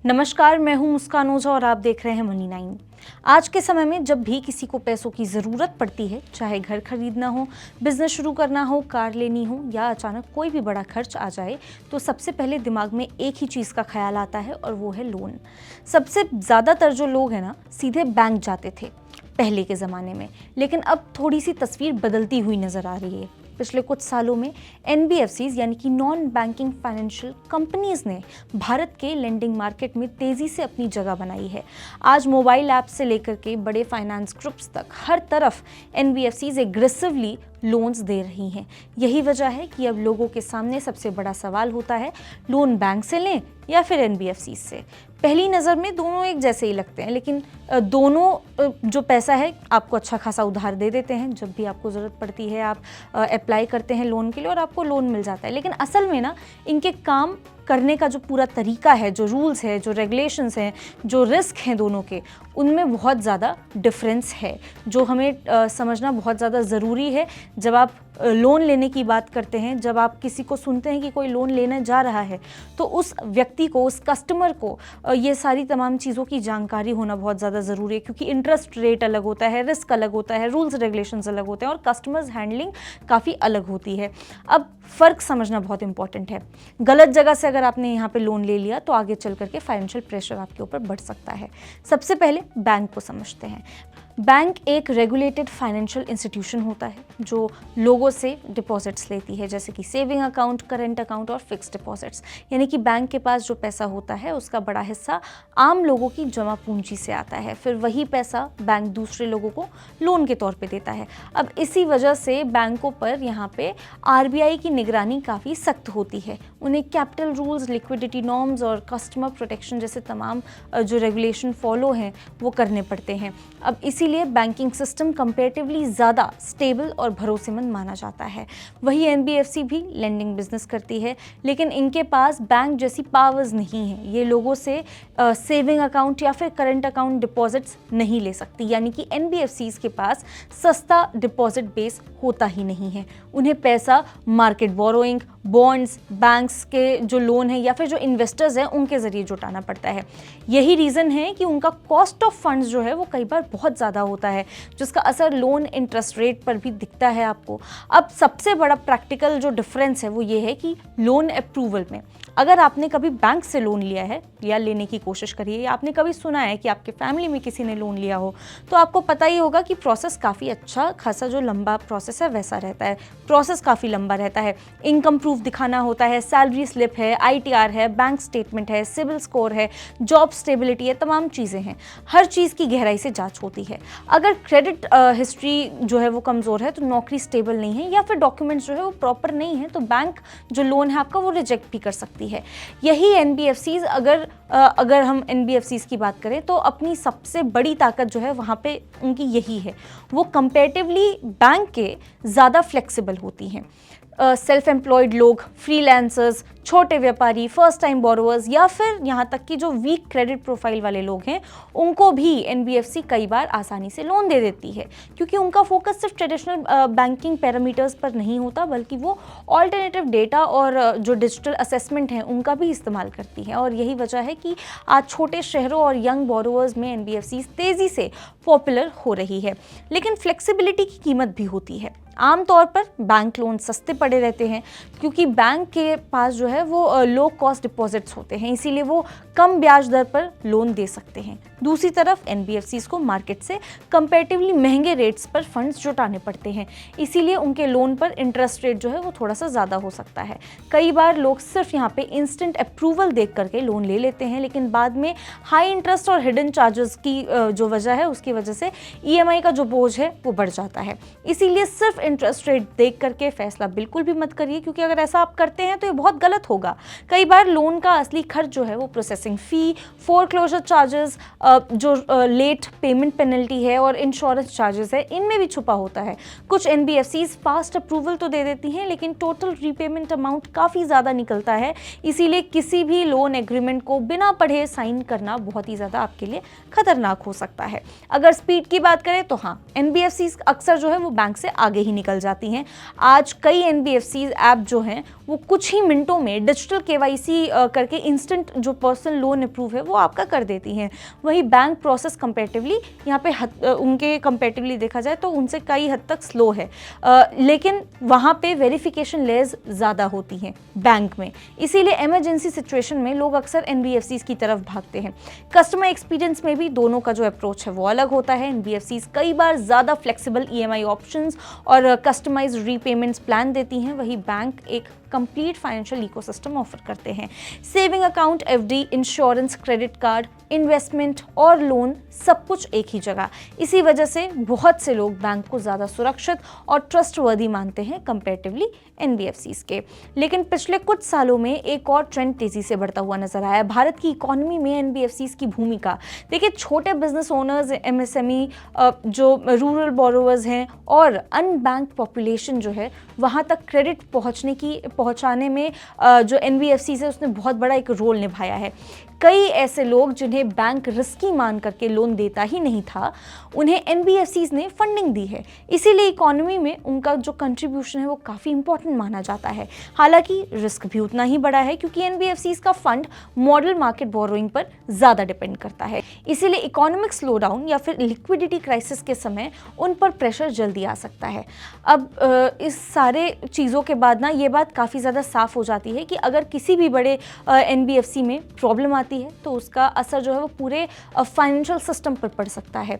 नमस्कार, मैं हूं मुस्कान ओझा और आप देख रहे हैं मनी 9। आज के समय में जब भी किसी को पैसों की ज़रूरत पड़ती है, चाहे घर खरीदना हो, बिजनेस शुरू करना हो, कार लेनी हो या अचानक कोई भी बड़ा खर्च आ जाए, तो सबसे पहले दिमाग में एक ही चीज़ का ख्याल आता है और वो है लोन। सबसे ज़्यादातर जो लोग हैं ना, सीधे बैंक जाते थे पहले के ज़माने में, लेकिन अब थोड़ी सी तस्वीर बदलती हुई नज़र आ रही है। पिछले कुछ सालों में NBFCs यानी कि नॉन बैंकिंग फाइनेंशियल कंपनीज ने भारत के लेंडिंग मार्केट में तेज़ी से अपनी जगह बनाई है। आज मोबाइल ऐप से लेकर के बड़े फाइनेंस ग्रुप्स तक हर तरफ NBFCs एग्रेसिवली लोन्स दे रही हैं। यही वजह है कि अब लोगों के सामने सबसे बड़ा सवाल होता है, लोन बैंक से लें या फिर NBFCs से। पहली नज़र में दोनों एक जैसे ही लगते हैं, लेकिन दोनों जो पैसा है आपको अच्छा खासा उधार दे देते हैं। जब भी आपको ज़रूरत पड़ती है आप अप्लाई करते हैं लोन के लिए और आपको लोन मिल जाता है। लेकिन असल में ना, इनके काम करने का जो पूरा तरीका है, जो रूल्स है, जो रेगुलेशंस हैं, जो रिस्क हैं दोनों के, उनमें बहुत ज़्यादा डिफरेंस है, जो हमें समझना बहुत ज़्यादा ज़रूरी है। जब आप लोन लेने की बात करते हैं, जब आप किसी को सुनते हैं कि कोई लोन लेने जा रहा है, तो उस व्यक्ति को, उस कस्टमर को ये सारी तमाम चीज़ों की जानकारी होना बहुत ज़्यादा ज़रूरी है, क्योंकि इंटरेस्ट रेट अलग होता है, रिस्क अलग होता है, रूल्स रेगुलेशंस अलग होते हैं और कस्टमर्स हैंडलिंग काफ़ी अलग होती है। अब फ़र्क समझना बहुत इंपॉर्टेंट है। गलत जगह से अगर आपने यहाँ पे लोन ले लिया तो आगे चल करके फाइनेंशियल प्रेशर आपके ऊपर बढ़ सकता है। सबसे पहले बैंक को समझते हैं। बैंक एक रेगुलेटेड फाइनेंशियल इंस्टीट्यूशन होता है जो लोगों से डिपॉजिट्स लेती है, जैसे कि सेविंग अकाउंट, करेंट अकाउंट और फिक्स्ड डिपॉजिट्स। यानी कि बैंक के पास जो पैसा होता है उसका बड़ा हिस्सा आम लोगों की जमा पूंजी से आता है, फिर वही पैसा बैंक दूसरे लोगों को लोन के तौर पे देता है। अब इसी वजह से बैंकों पर यहाँ पे RBI की निगरानी काफ़ी सख्त होती है। उन्हें कैपिटल रूल्स, लिक्विडिटी नॉर्म्स और कस्टमर प्रोटेक्शन जैसे तमाम जो रेगुलेशन फॉलो हैं वो करने पड़ते हैं। अब इसीलिए बैंकिंग सिस्टम कंपैरेटिवली ज़्यादा स्टेबल और भरोसेमंद माना जाता है। वही NBFC भी लेंडिंग बिजनेस करती है, लेकिन इनके पास बैंक जैसी पावर्स नहीं है। ये लोगों से सेविंग अकाउंट या फिर करंट अकाउंट डिपॉजिट्स नहीं ले सकती, यानी कि NBFCs के पास सस्ता डिपॉजिट बेस होता ही नहीं है। उन्हें पैसा मार्केट बोरोइंग, बॉन्ड्स, बैंक्स के जो लोन है या फिर जो इन्वेस्टर्स हैं उनके ज़रिए जुटाना पड़ता है। यही रीज़न है कि उनका कॉस्ट ऑफ फंड्स जो है वो कई बार बहुत ज़्यादा होता है, जिसका असर लोन इंटरेस्ट रेट पर भी दिखता है आपको। अब सबसे बड़ा प्रैक्टिकल जो डिफरेंस है वो ये है कि लोन अप्रूवल में, अगर आपने कभी बैंक से लोन लिया है या लेने की कोशिश करी है, या आपने कभी सुना है कि आपके फैमिली में किसी ने लोन लिया हो, तो आपको पता ही होगा कि प्रोसेस काफ़ी अच्छा खासा जो लंबा प्रोसेस है वैसा रहता है। प्रोसेस काफ़ी लंबा रहता है। इनकम प्रूफ दिखाना होता है, सैलरी स्लिप है, ITR है, बैंक स्टेटमेंट है, सिविल स्कोर है, जॉब स्टेबिलिटी है, तमाम चीज़ें हैं। हर चीज़ की गहराई से जाँच होती है। अगर क्रेडिट हिस्ट्री जो है वो कमज़ोर है, तो नौकरी स्टेबल नहीं है या फिर डॉक्यूमेंट्स जो है वो प्रॉपर नहीं है, तो बैंक जो लोन है आपका वो रिजेक्ट भी कर सकती है। यही NBFCs, अगर हम NBFCs की बात करें तो अपनी सबसे बड़ी ताकत जो है वहाँ पे उनकी यही है, वो कंपैरेटिवली बैंक के ज़्यादा फ्लेक्सिबल होती हैं। सेल्फ एम्प्लॉयड लोग, फ्रीलांसर्स, छोटे व्यापारी, फर्स्ट टाइम बोरोवर्स या फिर यहाँ तक कि जो वीक क्रेडिट प्रोफाइल वाले लोग हैं, उनको भी NBFC कई बार आसानी से लोन दे देती है, क्योंकि उनका फोकस सिर्फ ट्रेडिशनल बैंकिंग पैरामीटर्स पर नहीं होता, बल्कि वो ऑल्टरनेटिव डेटा और जो डिजिटल असेसमेंट है उनका भी इस्तेमाल करती है। और यही वजह है कि आज छोटे शहरों और यंग बोरोवर्स में NBFCs तेज़ी से पॉपुलर हो रही है। लेकिन फ्लेक्सिबिलिटी की कीमत भी होती है। आमतौर पर बैंक लोन सस्ते पड़े रहते हैं, क्योंकि बैंक के पास जो है वो लो कॉस्ट डिपॉजिट्स होते हैं, इसीलिए वो कम ब्याज दर पर लोन दे सकते हैं। दूसरी तरफ NBFCs को मार्केट से कंपैरेटिवली महंगे रेट्स पर फंड्स जुटाने पड़ते हैं, इसीलिए उनके लोन पर इंटरेस्ट रेट जो है वो थोड़ा सा ज़्यादा हो सकता है। कई बार लोग सिर्फ यहाँ पे इंस्टेंट अप्रूवल देख करके लोन ले लेते हैं, लेकिन बाद में हाई इंटरेस्ट और हिडन चार्जेस की जो वजह है उसकी वजह से EMI का जो बोझ है वो बढ़ जाता है। इसीलिए सिर्फ इंटरेस्ट रेट देख करके फैसला बिल्कुल भी मत करिए, क्योंकि अगर ऐसा आप करते हैं तो ये बहुत गलत होगा। कई बार लोन का असली खर्च जो है वो प्रोसेसिंग फ़ी, फोरक्लोजर चार्जेस, जो लेट पेमेंट पेनल्टी है और इंश्योरेंस चार्जेस है, इनमें भी छुपा होता है। कुछ NBFCs फास्ट अप्रूवल तो दे देती हैं, लेकिन टोटल रीपेमेंट अमाउंट काफ़ी ज़्यादा निकलता है। इसीलिए किसी भी लोन एग्रीमेंट को बिना पढ़े साइन करना बहुत ही ज़्यादा आपके लिए खतरनाक हो सकता है। अगर स्पीड की बात करें तो हाँ, NBFCs अक्सर जो है वो बैंक से आगे ही निकल जाती हैं। आज कई NBFCs ऐप जो हैं वो कुछ ही मिनटों में डिजिटल केवाईसी करके इंस्टेंट जो पर्सनल लोन अप्रूव है वो आपका कर देती हैं। वही बैंक प्रोसेस कंपैरेटिवली यहाँ पे उनके कंपैरेटिवली देखा जाए तो उनसे कई हद तक स्लो है, लेकिन वहाँ पे वेरिफिकेशन लेयर्स ज़्यादा होती हैं बैंक में, इसीलिए इमरजेंसी सिचुएशन में लोग अक्सर एनबीएफसीज की तरफ भागते हैं। कस्टमर एक्सपीरियंस में भी दोनों का जो अप्रोच है वो अलग होता है। एनबीएफसीज कई बार ज़्यादा फ्लेक्सिबल ईएमआई ऑप्शंस और कस्टमाइज रीपेमेंट्स प्लान देती हैं, वही बैंक एक कंप्लीट फाइनेंशियल इकोसिस्टम ऑफर करते हैं। Saving account, FD, insurance, credit card, investment और लोन सब कुछ एक ही जगह। इसी वजह से बहुत से लोग बैंक को ज़्यादा सुरक्षित और ट्रस्टवर्दी मानते हैं कंपैरेटिवली एनबीएफसीज के। लेकिन पिछले कुछ सालों में एक और ट्रेंड तेज़ी से बढ़ता हुआ नजर आया। भारत की इकोनॉमी में एनबीएफसीज की भूमिका देखिए, छोटे बिजनेस ओनर्स, एमएसएमई, जो रूरल बोरोवर्स हैं और अनबैंक पॉपुलेशन जो है वहाँ तक क्रेडिट पहुँचाने में जो एनबीएफसीज है उसने बहुत बड़ा एक रोल निभाया है। कई ऐसे लोग जिन्हें बैंक रिस्की मान करके लोन देता ही नहीं था, उन्हें एनबीएफसीज ने फंडिंग दी है। इसीलिए इकोनॉमी में उनका जो कंट्रीब्यूशन है वो काफ़ी इंपॉर्टेंट माना जाता है। हालांकि रिस्क भी उतना ही बड़ा है क्योंकि एनबीएफसीज का फंड मॉडल मार्केट बोरोइंग पर ज़्यादा डिपेंड करता है। इसीलिए इकोनॉमिक स्लोडाउन या फिर लिक्विडिटी क्राइसिस के समय उन पर प्रेशर जल्दी आ सकता है। अब इस सारे चीज़ों के बाद ना ये बात काफ़ी ज़्यादा साफ हो जाती है कि अगर किसी भी बड़े एनबीएफसी में प्रॉब्लम आती है तो उसका असर जो है वो पूरे फाइनेंशियल सिस्टम पर पड़ सकता है।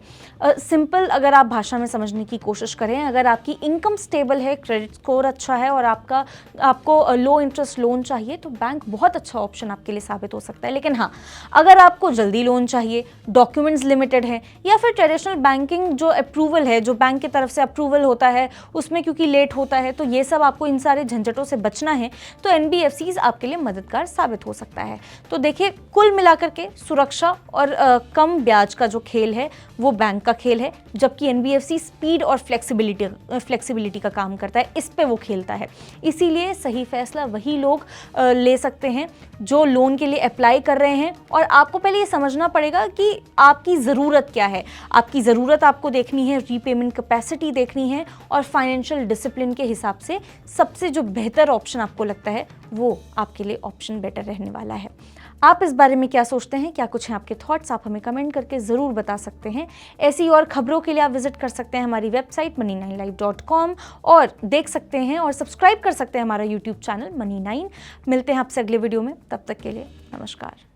सिंपल अगर आप भाषा में समझने की कोशिश करें, अगर आपकी इनकम स्टेबल है, क्रेडिट स्कोर अच्छा है और आपको लो इंटरेस्ट लोन चाहिए तो बैंक बहुत अच्छा ऑप्शन आपके लिए साबित हो सकता है। लेकिन हाँ, अगर आपको जल्दी लोन चाहिए, डॉक्यूमेंट्स लिमिटेड है या फिर ट्रेडिशनल बैंकिंग जो अप्रूवल है, जो बैंक की तरफ से अप्रूवल होता है उसमें क्योंकि लेट होता है, तो ये सब आपको इन सारे झंझटों से बचना है तो एनबीएफसीज आपके लिए मददगार साबित हो सकता है। तो देखिए, कुल मिलाकर के सुरक्षा और कम ब्याज का जो खेल है वो बैंक का खेल है, जबकि एनबीएफसी स्पीड और फ्लेक्सिबिलिटी का काम करता है, इस पे वो खेलता है। इसीलिए सही फैसला वही लोग ले सकते हैं जो लोन के लिए अप्लाई कर रहे हैं। और आपको पहले ये समझना पड़ेगा कि आपकी ज़रूरत क्या है। आपकी ज़रूरत आपको देखनी है, रीपेमेंट कैपेसिटी देखनी है और फाइनेंशियल डिसिप्लिन के हिसाब से सबसे जो बेहतर ऑप्शन आपको लगता है वो आपके लिए ऑप्शन बेटर रहने वाला है। आप इस बारे में क्या सोचते हैं? क्या कुछ हैं आपके थॉट्स? आप हमें कमेंट करके ज़रूर बता सकते हैं। ऐसी और खबरों के लिए आप विजिट कर सकते हैं हमारी वेबसाइट money9live.com और देख सकते हैं और सब्सक्राइब कर सकते हैं हमारा यूट्यूब चैनल Money9। मिलते हैं आपसे अगले वीडियो में, तब तक के लिए नमस्कार।